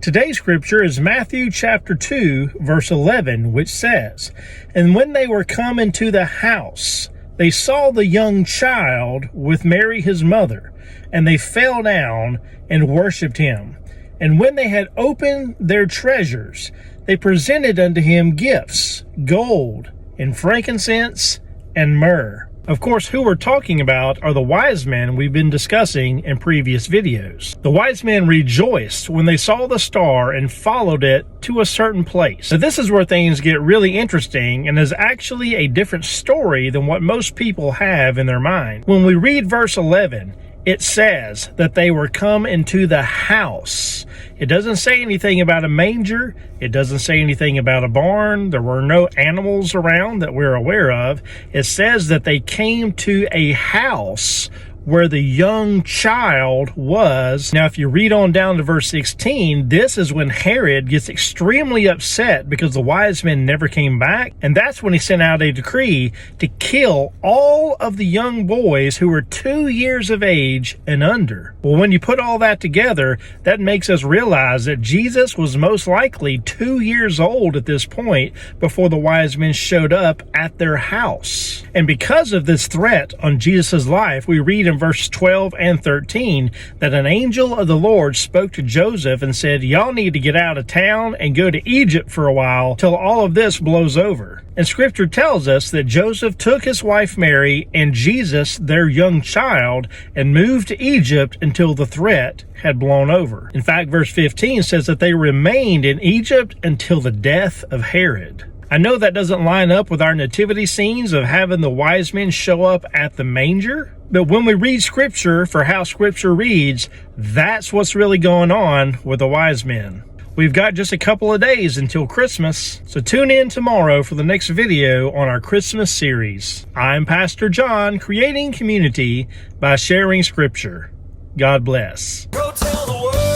Today's scripture is Matthew chapter 2, verse 11, which says, "And when they were come into the house, they saw the young child with Mary his mother, and they fell down and worshipped him. And when they had opened their treasures, they presented unto him gifts, gold, and frankincense, and myrrh." Of course, who we're talking about are the wise men we've been discussing in previous videos. The wise men rejoiced when they saw the star and followed it to a certain place. Now, this is where things get really interesting and is actually a different story than what most people have in their mind. When we read verse 11, it says that they were come into the house. It doesn't say anything about a manger. It doesn't say anything about a barn. There were no animals around that we're aware of. It says that they came to a house where the young child was. Now, if you read on down to verse 16, this is when Herod gets extremely upset because the wise men never came back. And that's when he sent out a decree to kill all of the young boys who were 2 years of age and under. Well, when you put all that together, that makes us realize that Jesus was most likely 2 years old at this point before the wise men showed up at their house. And because of this threat on Jesus' life, we read in verse 12 and 13 that an angel of the Lord spoke to Joseph and said, "Y'all need to get out of town and go to Egypt for a while till all of this blows over." And scripture tells us that Joseph took his wife Mary and Jesus, their young child, and moved to Egypt until the threat had blown over. In fact, verse 15 says that they remained in Egypt until the death of Herod. I know that doesn't line up with our nativity scenes of having the wise men show up at the manger, but when we read scripture for how scripture reads, that's what's really going on with the wise men. We've got just a couple of days until Christmas, so tune in tomorrow for the next video on our Christmas series. I'm Pastor John, creating community by sharing scripture. God bless. Go tell the world.